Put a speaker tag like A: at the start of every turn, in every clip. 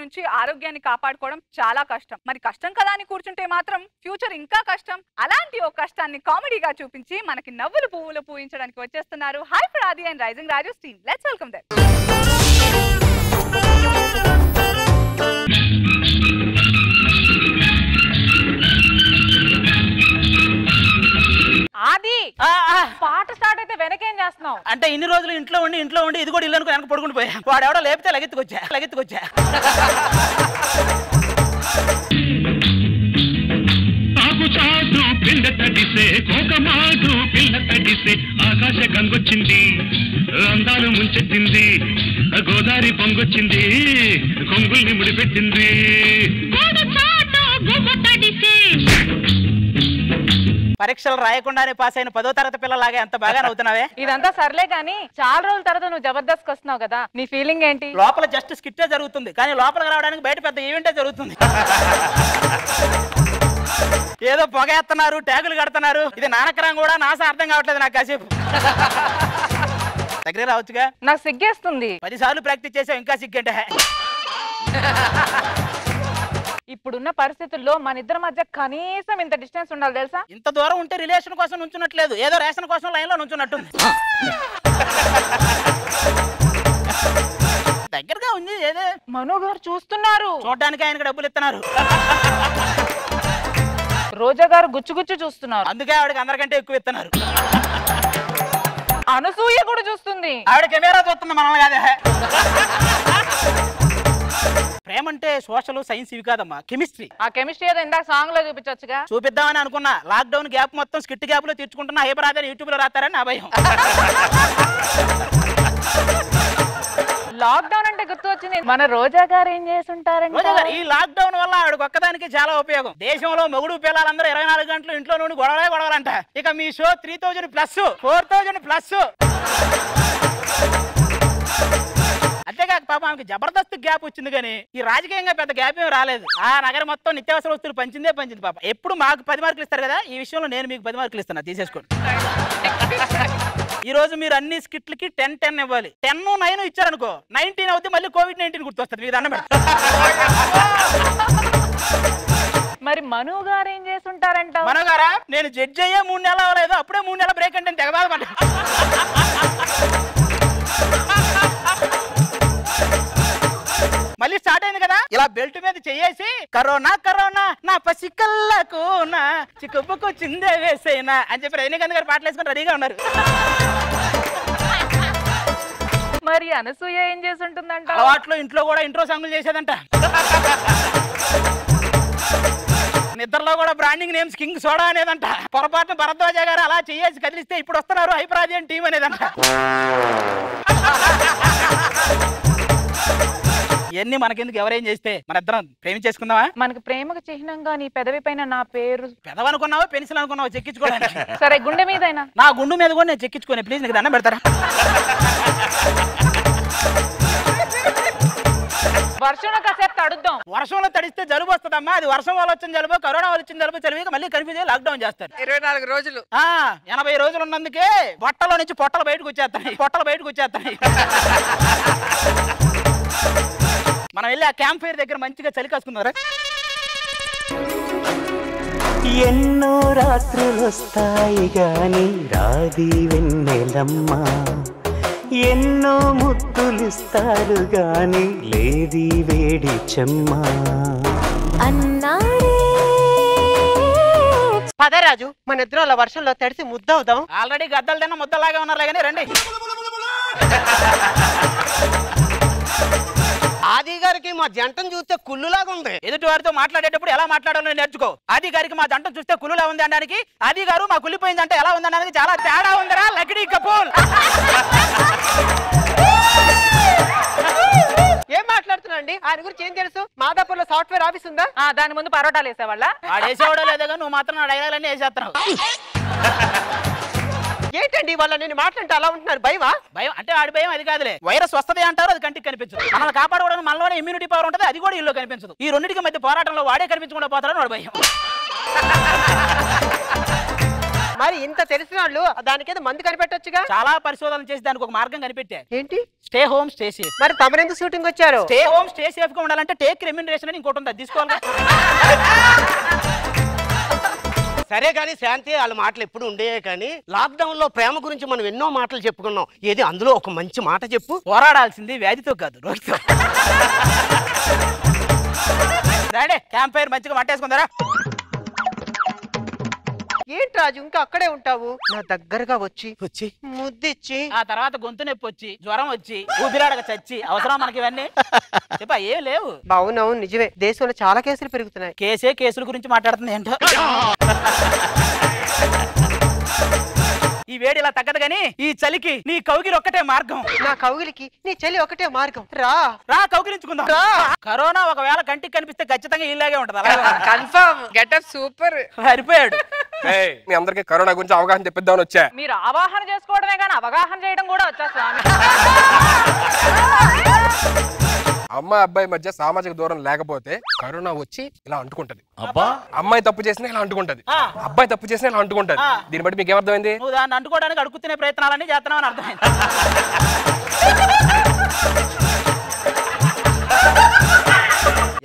A: నుంచి ఆరోగ్యాన్ని కాపాడుకోవడం చాలా కష్టం. మరి కష్టం కదా అని కూర్చుంటే మాత్రం ఫ్యూచర్ ఇంకా కష్టం. అలాంటి ఓ కష్టాన్ని కామెడీగా చూపించి మనకి నవ్వులు పువ్వులు పూయించడానికి వచ్చేస్తున్నారు hyper Aadi and rising Raju team. Let's welcome them.
B: Aadi పాట స్టార్ట్ అయితే వెనకేం చేస్తున్నావు?
C: అంటే ఇన్ని రోజులు ఇంట్లో ఉండి ఇది కూడా ఇల్లు అనుకో వెనక పడుకుని పోయా. వాడు ఎవడో లేపితే లగెత్తుకొచ్చా.
D: చాటు పిల్ల తడిసే కోకమాటు పిల్ల తడిసే ఆకాశ గంగొచ్చింది అందాలు ముంచెత్తింది గోదావరి పొంగొచ్చింది కొంగుల్ని ముడిపెట్టింది
C: పరీక్షలు రాయకుండానే పాస్ అయిన 10వ తరగతి పిల్లలాగా ఎంత బాగా నవ్వుతున్నావే.
B: ఇదంతా సర్లే గానీ చాలా రోజుల తర్వాత నువ్వు జబర్దస్త్ వస్తున్నావు కదా, నీ ఫీలింగ్ ఏంటి?
C: లోపల జస్ట్ స్కిట్టే జరుగుతుంది కానీ లోపలికి రావడానికి బయట పెద్ద ఈవెంటే జరుగుతుంది. ఏదో పొగేస్తున్నారు, ట్యాగులు కడుతున్నారు. ఇది నానకరం కూడా నాస అర్థం కావట్లేదు నాకు. కాసేపు దగ్గర రావచ్చుగా.
B: నాకు సిగ్గేస్తుంది.
C: 10 సార్లు ప్రాక్టీస్ చేసావు ఇంకా సిగ్గంటే.
B: ఇప్పుడున్న పరిస్థితుల్లో మన ఇద్దరి మధ్య కనీసం ఇంత డిస్టెన్స్ ఉండాలి తెలుసా?
C: ఇంత దూరం ఉంటే రిలేషన్ కోసం నుంచున్నట్లేదు, ఏదో రేషన్ కోసం లైన్ లో నుంచున్నట్టుంది. దగ్గరగా ఉంది. ఏదో
B: మనో గారు చూస్తున్నారు.
C: చూడడానికి ఆయనకు డబ్బులు ఇస్తున్నారు.
B: రోజా గారు గుచ్చుగుచ్చు చూస్తున్నారు.
C: అందుకే ఆవిడకి అందరికంటే ఎక్కువ ఇస్తున్నారు.
B: అనసూయ కూడా చూస్తుంది.
C: ఆవిడ కెమెరా చూస్తుంది, మనల్ని కాదే. ప్రేమ అంటే సోషల్ సైన్స్ ఇవి కాదమ్మా, కెమిస్ట్రీ.
B: ఆ కెమిస్ట్రీ ఏదో ఇందాక సాంగ్ లో చూపించొచ్చుగా.
C: చూపిద్దామని అనుకున్నా. లాక్డౌన్ గ్యాప్ మొత్తం స్కిట్ గ్యాప్ లో తీర్చుకుంటున్నా. హైపర్ ఆది యూట్యూబ్ లో రాస్తారని నా భయం.
B: లాక్డౌన్ అంటే గుర్తు వచ్చింది, మన రోజా గారు ఏం చేస్తుంటారంటే
C: ఈ లాక్డౌన్ వల్ల ఆవిడకి ఒక్కదానికి చాలా ఉపయోగం. దేశంలో మొగుడు పిల్లలందరూ 24 గంటలు ఇంట్లో నుండి గొడవలంట. ఇక మీ షో 3000+, 4000+. అంతేకాక పాప ఆమెకి జబర్దస్త్ గ్యాప్ వచ్చింది కానీ ఈ రాజకీయంగా పెద్ద గ్యాప్ ఏమి రాలేదు. ఆ నగరం మొత్తం నిత్యావసర వస్తువులు పంచింది పాప. ఎప్పుడు మాకు 10 మార్కులు ఇస్తారు కదా, ఈ విషయంలో నేను మీకు 10 మార్కులు ఇస్తున్నా, తీసేసుకోండి. ఈ రోజు మీరు అన్ని స్కిట్లకి 10 ఇవ్వాలి. 10, 9 ఇచ్చారనుకో 19 అవుతే మళ్ళీ COVID-19 గుర్తొస్తుంది. మీరు అన్న
B: మరి మను గారు ఏం చేస్తుంటారంట?
C: మను గారా, నేను జడ్జి అయ్యే 3 నెలలు అవ్వలేదు, అప్పుడే 3 నెలల బ్రేక్ అంటే తెగబాదపడ్డా. మళ్ళీ స్టార్ట్ అయింది కదా, ఇలా బెల్ట్ మీద చెయ్యేసి కరోనా నా పసికల్లకు నా చిక్కుపుకు చిందే వేసేనా అని చెప్పి రజనీకాంత్ గారు పాటలు వేసుకొని రెడీగా ఉన్నారు.
B: మరి అనసూయ ఏం చేస్తుంటుందంట?
C: అలవాట్లో ఇంట్లో కూడా ఇంట్రో సాంగులు చేసేదంట. నిద్రలో కూడా బ్రాండింగ్ నేమ్స్ కింగ్ సోడా అనేదంట. పొరపాటున భరద్వాజ గారు అలా చేసి కదిలిస్తే ఇప్పుడు వస్తున్నారు హైపర్ ఆది టీం అనేదంట. ఇవన్నీ మనకెందుకు, ఎవరేం చేస్తే మన ఇద్దరం ప్రేమించేసుకుందామా?
B: మనకి ప్రేమకు చిహ్నంగా నీ పెదవి పైన నా పేరు.
C: పెదవనుకున్నావా పెన్సిల్ అనుకున్నావా చెక్కించుకోవడానికి?
B: సరే గుండె మీదైనా.
C: నా గుండు మీద కూడా నేను చెక్కించుకోనే ప్లీజ్, నీకు దండం పెడతారా?
B: వర్షంలో కాసేపు తడుద్దాం.
C: వర్షంలో తడిస్తే జలుబు వస్తుందమ్మా. అది వర్షం వల్ల వచ్చిన జలుబు, కరోనా వల్ల వచ్చిన జలుబు, చలివి మళ్ళీ కన్ఫ్యూజ్ అయ్యి లాక్డౌన్ చేస్తారు.
B: 24 రోజులు
C: 80 రోజులు ఉన్నందుకే బట్టలో నుంచి పొట్టలు బయటకు వచ్చేస్తాయి. మనం వెళ్ళి ఆ క్యాంప్ ఫైర్ దగ్గర మంచిగా చలి కాసుకున్నారా?
E: ఎన్నో రాత్రులు వస్తాయి గాని రాది వెన్నెలమ్మ, ఎన్నో ముద్దులిస్తారు గాని లేది వేడి చెమ్మ
F: అన్నాడే.
G: పదరాజు, మన ఇద్దరు అలా వర్షంలో తడిసి ముద్దవుదాం.
C: ఆల్రెడీ గద్దలు తిన్న ముద్దలాగా ఉన్నారులే కానీ రండి.
G: ఆది గారికి మా జంటను చూస్తే కుళ్ళులాగా ఉంది.
C: ఎదుటి వారితో మాట్లాడేటప్పుడు ఎలా మాట్లాడాలో నేర్చుకో. ఆది గారికి మా జంటను చూస్తే కుళ్ళులా ఉంది అనడానికి, ఆది గారు మా కుళ్ళిపోయింది అంటే ఎలా ఉంది అనడానికి చాలా తేడా ఉందిరా లక్డీ కపూల్.
G: ఏం మాట్లాడుతున్నాండి? ఆయన గురించి ఏం తెలుసు? మాదాపూర్లో సాఫ్ట్వేర్ ఆఫీస్ ఉందా?
B: దాని ముందు పరోటాలు వేసేవాళ్ళ?
C: ఆడేసేవాడో లేదో కానీ నువ్వు మాత్రం నా డైలాగులన్నీ వేసేస్తున్నావు.
G: ఏంటండి వాళ్ళ నేను మాట్లాడితే అలా ఉంటున్నారు? భయమా?
C: భయం అంటే ఆడి భయం అది కాదులే. వైరస్ వస్తది అంటారు, అది కంటికి కనిపించదు. మనల్ని కాపాడుకోవడానికి మనలోనే ఇమ్యూనిటీ పవర్ ఉంటుంది, అది కూడా ఇల్లు కనిపించదు. ఈ రెండింటికి మధ్య పోరాటంలో వాడే కనిపించకుండా పోతారని వాడు భయం.
G: మరి ఇంత తెలిసిన వాళ్ళు దానికేదో మందు కనిపెట్టొచ్చుగా.
C: చాలా పరిశోధన చేసి దానికి ఒక మార్గం కనిపెట్టా.
G: ఏంటి?
C: Stay home stay safe.
G: మరి తమరెందుకు షూటింగ్ వచ్చారు?
C: స్టే హోమ్ స్టే సేఫ్ గా ఉండాలంటే టేక్ రెమ్యూనరేషన్ అని ఇంకోటి ఉంది, అది తీసుకోవాలి.
F: సరే కానీ శాంతి, వాళ్ళ మాటలు ఎప్పుడు ఉండేవే కానీ లాక్డౌన్ లో ప్రేమ గురించి మనం ఎన్నో మాటలు చెప్పుకున్నాం. ఏది అందులో ఒక మంచి మాట చెప్పు.
C: పోరాడాల్సింది వ్యాధితో కాదు, రోగితో. రాడే క్యాంప్ ఫైర్ మంచిగా వంటేసుకుందారా.
G: ఏంటి రాజు ఇంకా అక్కడే ఉంటావు? నా దగ్గరగా వచ్చి
F: వచ్చి
G: ముద్దిచ్చి
C: ఆ తర్వాత గొంతు నొప్పి వచ్చి జ్వరం వచ్చి ఊపిరాడక చచ్చి అవసరం మనకి ఇవన్నీ? చెప్పా ఏం లేవు.
G: అవునవును నిజమే, దేశంలో చాలా కేసులు పెరుగుతున్నాయి.
C: కేసుల గురించి మాట్లాడుతుంది ఏంటో. ఈ వేడి ఇలా తగ్గదు గానీ ఈ చలికి నీ కౌగిలి ఒక్కటే మార్గం.
G: నా కౌగిలికి నీ చెల్లి ఒకటే మార్గం. రా
C: రా కౌగిలించుకుందాం. కరోనా ఒకవేళ కంటికి కనిపిస్తే ఖచ్చితంగా ఇలాగే ఉంటది.
A: Confirm getup super.
C: సరిపోయాడు.
H: మీ అందరికి కరోనా గురించి అవగాహన తెప్పిద్దామని వచ్చా.
B: మీరు అవగాహన చేసుకోవడమే కానీ అవగాహన చేయడం కూడా వచ్చా స్వామి.
H: అమ్మ అబ్బాయి మధ్య సామాజిక దూరం లేకపోతే కరోనా వచ్చి ఇలా అంటుకుంటది.
I: అబ్బా
H: అమ్మాయి తప్పు చేసినా ఇలా అంటుకుంటది, అబ్బాయి తప్పు చేసినా ఇలా అంటుకుంటది. దీన్ని బట్టి మీకు ఏమర్థమైంది?
C: నువ్వు దాన్ని అంటుకోవడానికి అడుగుతున్న ప్రయత్నాలన్నీ చేస్తున్నావు అని అర్థమైంది.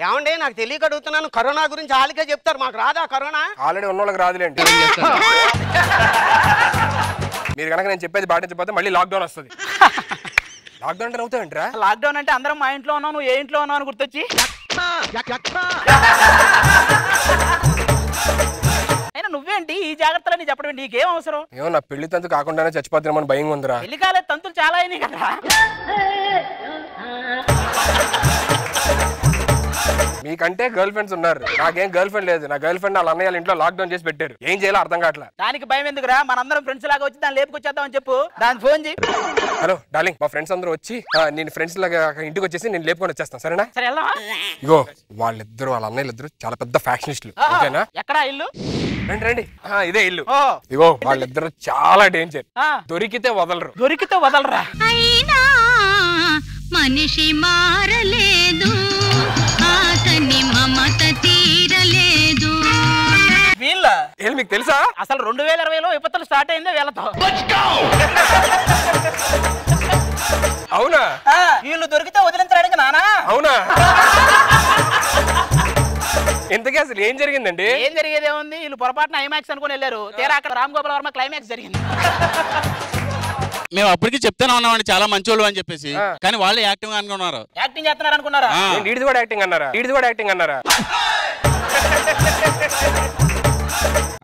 F: ఏమండి నాకు తెలియక అడుగుతున్నాను, కరోనా గురించి వాళ్ళకే చెప్తారు, మాకు రాదా కరోనా?
H: ఆల్రెడీ ఉన్న వాళ్ళకి రాదులేండి. మీరు కనుక నేను చెప్పేది పాటించకపోతే మళ్ళీ లాక్డౌన్ వస్తుంది. లాక్డౌన్ అంటే అవుతాయంటరా?
C: లాక్డౌన్ అంటే అందరం మా ఇంట్లో ఉన్నావు, నువ్వు ఏ ఇంట్లో ఉన్నావు అని గుర్తొచ్చి. అయినా నువ్వేంటి ఈ జాగ్రత్తలని చెప్పడం, నీకేం అవసరం?
H: ఏమో నా పెళ్లి తంతు కాకుండానే చచ్చిపోతున్నామని భయం ఉందిరా.
C: పెళ్లి కాలేదు, తంతులు చాలా అయినాయి కదా.
H: మీకంటే గర్ల్ ఫ్రెండ్స్ ఉన్నారు, నాకేం గర్ల్ ఫ్రెండ్ లేదు. నా గర్ల్ ఫ్రెండ్ వాళ్ళ అన్నయ్య ఇంట్లో లాక్డౌన్ చేసి పెట్టారు. ఏం చేయాలో అర్థం కావట్లా.
C: దానికి భయం ఎందుకురా, మనందరం ఫ్రెండ్స్ లాగా వచ్చి దాన్ని లేపుకొచ్చేద్దాం అని చెప్పు. దాని ఫోన్ చేయి.
H: హలో డార్లింగ్, మా ఫ్రెండ్స్ అందరూ వచ్చి నేను ఫ్రెండ్స్ లాగా ఇంటికి వచ్చేసి నేను లేపుకొని వచ్చేస్తాను, సరేనా?
C: సరే వెళ్దామా?
H: ఇగో వాళ్ళిద్దరు వాళ్ళ అన్నయ్యలు ఇద్దరు చాలా పెద్ద ఫ్యాక్షనిస్టులు, ఓకేనా?
C: ఎక్కడా ఇల్లు?
H: రండి రండి, ఇదే ఇల్లు.
C: ఓ
H: ఇగో వాళ్ళిద్దరు చాలా డేంజర్,
C: ఆ.
H: దొరికితే వదలరు.
C: దొరికితే వదలరా?
J: అయినా మనిషి మారలేదు, ఆతని మమత తీరలేదు.
C: వీళ్ళ
H: ఏం మీకు తెలుసా?
C: అసలు 2020లో విపత్తులు స్టార్ట్ అయిందే వీళ్ళతో.
H: అవునా?
C: వీళ్ళు దొరికితే వదిలించడానికి నానా.
H: అవునా? ఇంతకీ అసలు ఏం జరిగిందండి?
C: ఏం జరిగేదే ఉంది, వీళ్ళు పొరపాటున ఐమాక్స్ అనుకుని వెళ్ళారు, తీరా అక్కడ రామ్ గోపాల్ వర్మ క్లైమాక్స్ జరిగింది.
I: మేము అప్పటికి చెప్తానే ఉన్నామండి చాలా మంచోళ్ళు అని చెప్పేసి, కానీ వాళ్ళు యాక్టివ్ అనుకున్నారు.
C: యాక్టింగ్ చేస్తున్నారు అనుకున్నారా?
H: ఈడిది కూడా యాక్టింగ్ అన్నారా? ఈడిది కూడా యాక్టింగ్ అన్నారా?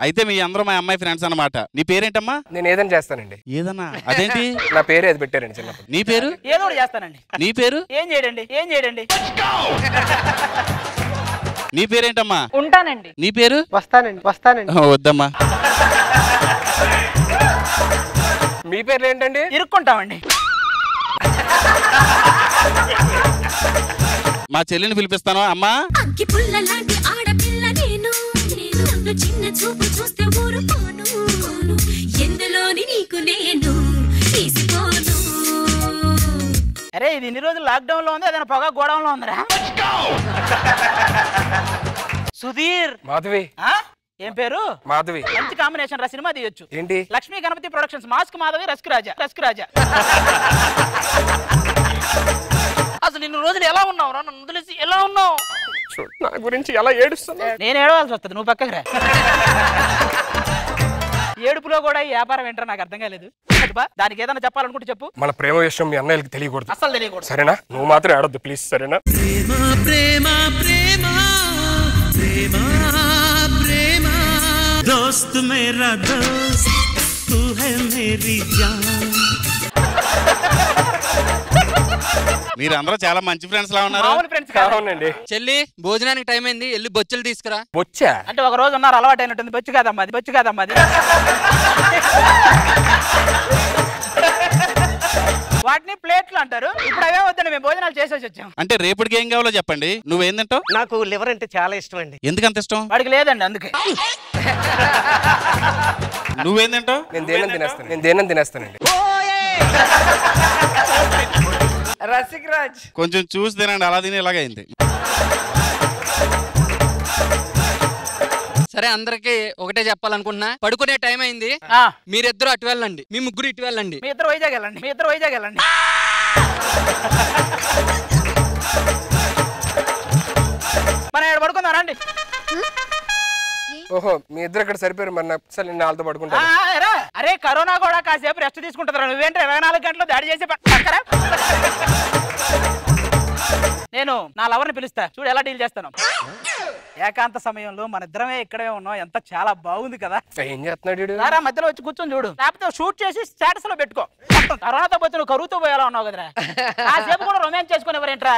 I: అయితే మీ అందరూ మా అమ్మాయి ఫ్రెండ్స్ అన్నమాట. నీ పేరేంటమ్మా?
H: నేను ఏదైనా చేస్తానండి.
I: ఏదన్నా? అదేంటి?
H: నా పేరు ఏది పెట్టారండి చిన్నప్పుడు.
I: నీ పేరు?
C: ఏదో ఒకటి చేస్తానండి.
I: నీ పేరు?
C: ఏం చేయడండి, ఏం చేయడండి.
I: నీ పేరేంటమ్మా?
B: ఉంటానండి.
I: నీ పేరు?
G: వస్తానండి వస్తానండి.
I: వద్దమ్మా.
H: మీ పేర్లు ఏంటండి?
C: ఇరుక్కుంటామండి.
I: మా చెల్లిని పిలిపిస్తాను. అమ్మా
J: అగ్గి పుల్ల లాంటి ఆడపిల్ల నేను, నన్ను చిన్న చూపు చూస్తే ఊరుకోను, ఎందులోని నీకు నేను తీసుకోను.
C: అరే ఇది ఇన్ని రోజులు లాక్డౌన్ లో ఉంది, అదే పొగ గోడౌన్లో ఉందిరా. సుధీర్.
H: మాధవి.
C: ఏం పేరు?
H: మాధవి.
C: మంచి కాంబినేషన్ రా, సినిమా తీయొచ్చు.
H: ఏంటి?
C: Lakshmi Ganapathi productions, mask Madhavi, rusk Raja. Rusk Raja. అసలు ఇన్ని రోజులు ఎలా ఉన్నావు రా, నన్ను వదిలేసి ఎలా ఉన్నావు?
H: నా గురించి ఎలా ఏడుస్తున్నా?
C: నేను ఏడవాల్సి వస్తుంది, నువ్వు పక్కకి రా. ఏడుపులో కూడా ఈ వ్యాపారం ఏంటో నాకు అర్థం కాలేదు. దానికి ఏదైనా చెప్పాలనుకుంటే చెప్పు.
H: మన ప్రేమ విషయం మీ అన్నయ్యకి తెలియకూడదు.
C: అసలు తెలియకూడదు,
H: సరేనా? నువ్వు మాత్రం ఏడొద్దు ప్లీజ్, సరేనా?
E: ప్రేమ ప్రేమ ప్రేమ ప్రేమ दोस्त मेरा दोस्त तू है मेरी जान.
I: మీరందరూ చాలా మంచి ఫ్రెండ్స్ లా ఉన్నారు.
H: అవునండి.
K: చెల్లి భోజనానికి టైం అయింది, వెళ్ళి బొచ్చెలు తీసుకురా.
H: బొచ్చా
C: అంటే ఒక రోజు ఉన్నారు అలవాటు అయినట్టుంది. బొచ్చు కాదమ్మా అది, బొచ్చు కాదమ్మా అది. వాటిని ప్లేట్లు అంటారు. ఇప్పుడు అవే వద్దండి, మేము భోజనాలు చేసేసి వచ్చాం.
I: అంటే రేపటికి ఏం కావాలో చెప్పండి. నువ్వేందంటావు?
F: నాకు లివర్ అంటే చాలా ఇష్టం అండి.
I: ఎందుకంత ఇష్టం?
C: వాడికి లేదండి అందుకే.
I: నువ్వేందంటావు?
H: నేను దేనం తినేస్తాను, నేను దేనం తినేస్తానండి.
A: రసిక్ రాజ్
I: కొంచెం చూసి తినండి, అలా తిని ఇలాగైంది.
K: సరే అందరికి ఒకటే చెప్పాలనుకుంటున్నా, పడుకునే టైం అయింది. మీరిద్దరు అటు వెళ్ళండి, మీ ముగ్గురు ఇటు వెళ్ళండి.
C: మీ ఇద్దరు వైజాగ్ వెళ్ళండి. మనం ఇక్కడ పడుకుందాం రండి.
H: ఓహో మీ ఇద్దరు ఇక్కడ సరిపోయారు, మరి నాకు నేను వాళ్ళతో పడుకుంటా.
C: అరే కరోనా కూడా కాసేపు రెస్ట్ తీసుకుంటారా, నువ్వేంటి 24 గంటలు దాడి చేసి పక్కరా. నేను నా లవర్ని పిలుస్తా, చూడు ఎలా డీల్ చేస్తాను. ఏకాంత సమయంలో మన ఇద్దరమే ఇక్కడే ఉన్నాం, ఎంత చాలా బాగుంది కదా.
H: ఏం చేస్తున్నాడు?
C: మధ్యలో వచ్చి కూర్చొని చూడు, లేకపోతే షూట్ చేసి స్టేటస్ లో పెట్టుకో. కరోనాతో పోతే నువ్వు కరువుతో పోయేలా ఉన్నావు కదరా, కాసేపు కూడా రొమాన్స్ చేసుకుని ఎవరేంట్రా.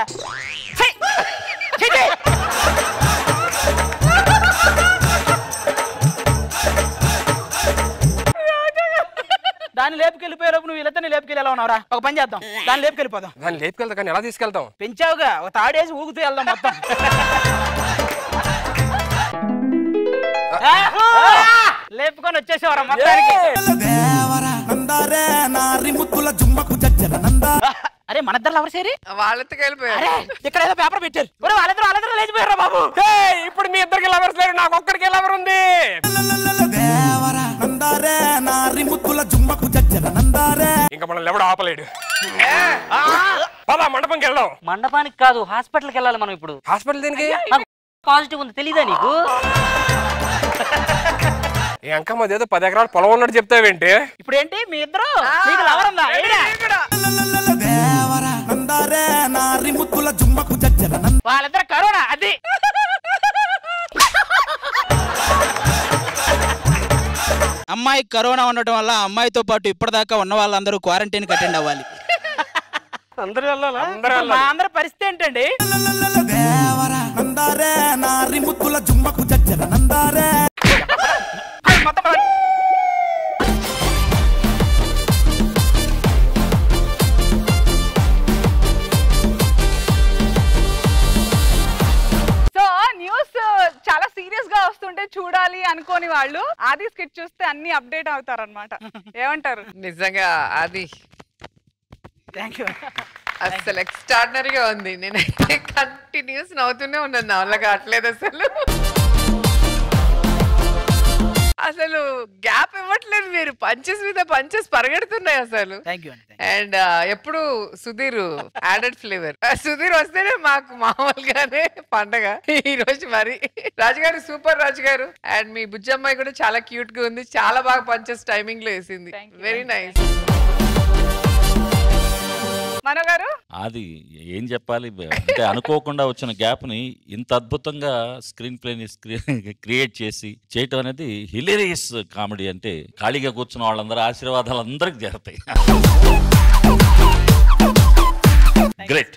C: దాన్ని లేపుకెళ్ళిపోయేలోపు నువ్వు వీళ్ళతో లేపుకెళ్ళి ఎలా ఉన్నావురా. ఒక పని చేద్దాం, దాన్ని లేపుకెళ్ళిపోదాం.
H: దాన్ని లేపుకెళ్తా కానీ ఎలా తీసుకెళ్తాం?
C: పెంచావుగా, ఒక తాడేసి ఊగుతూ వెళ్దాం మొత్తం. లేపుకొని వచ్చేసేవారా మొత్తానికి. అరే మన ఇద్దరు లవర్స్ ఏరి
L: వాళ్ళతో వెళ్ళిపోయారు.
C: ఇక్కడ ఏదో పేపర్ పెట్టారు, వాళ్ళిద్దరు లేచిపోయారా బాబు.
H: ఇప్పుడు మీ ఇద్దరికి లవర్స్ లేరు, నాకు ఒక్కడికి లవర్ ఉంది. ఇంకా మనం ఎవడు ఆపలేడు. మండపంకి వెళ్దాం.
M: మండపానికి కాదు, హాస్పిటల్కి వెళ్ళాలి మనం ఇప్పుడు.
H: హాస్పిటల్ దీనికి
M: పాజిటివ్ ఉంది, తెలీదా నీకు?
H: ఏ అంకమ్మ అదేదో 10 ఎకరాలు పొలం ఉన్నట్టు చెప్తావేంటి?
C: ఇప్పుడు ఏంటి మీ ఇద్దరు నీకు లవర్ ఉందా? వాళ్ళిద్దరు కరోనా అది.
I: అమ్మాయి కరోనా ఉండటం వల్ల అమ్మాయితో పాటు ఇప్పటిదాకా ఉన్న వాళ్ళందరూ క్వారంటైన్ అటెండ్ అవ్వాలి.
C: అందరి పరిస్థితి ఏంటండి?
A: చాలా సీరియస్ గా వస్తుంటే చూడాలి అనుకోని వాళ్ళు ఆది స్కిట్ చూస్తే అన్ని అప్డేట్ అవుతారు అనమాట. ఏమంటారు?
L: నిజంగా అది అసలు ఎక్స్ట్రాడినరీగా ఉంది. నేనైతే కంటిన్యూస్ నవ్వుతూనే ఉన్నాను, నా వల్ల కావట్లేదు అసలు. అసలు గ్యాప్ ఇవ్వట్లేదు మీరు, పంచెస్ మీద పంచెస్ పరిగెడుతున్నాయి అసలు. అండ్ ఎప్పుడు సుధీర్ యాడెడ్ ఫ్లేవర్. సుధీర్ వస్తేనే మాకు మామూలుగానే పండగ. ఈ రోజు మరి రాజుగారు సూపర్, రాజుగారు. అండ్ మీ బుజ్జమ్మాయి కూడా చాలా క్యూట్ గా ఉంది, చాలా బాగా పంచెస్ టైమింగ్ లో వేసింది. Very nice.
A: మనోగారు
N: అది ఏం చెప్పాలి అంటే అనుకోకుండా వచ్చిన గ్యాప్ ని ఇంత అద్భుతంగా స్క్రీన్ ప్లే ని క్రియేట్ చేసి చేయటం అనేది హిలేరియస్ కామెడీ. అంటే ఖాళీగా కూర్చున్న వాళ్ళందరూ ఆశీర్వాదాలు అందరికి జరుగుతాయి. గ్రేట్.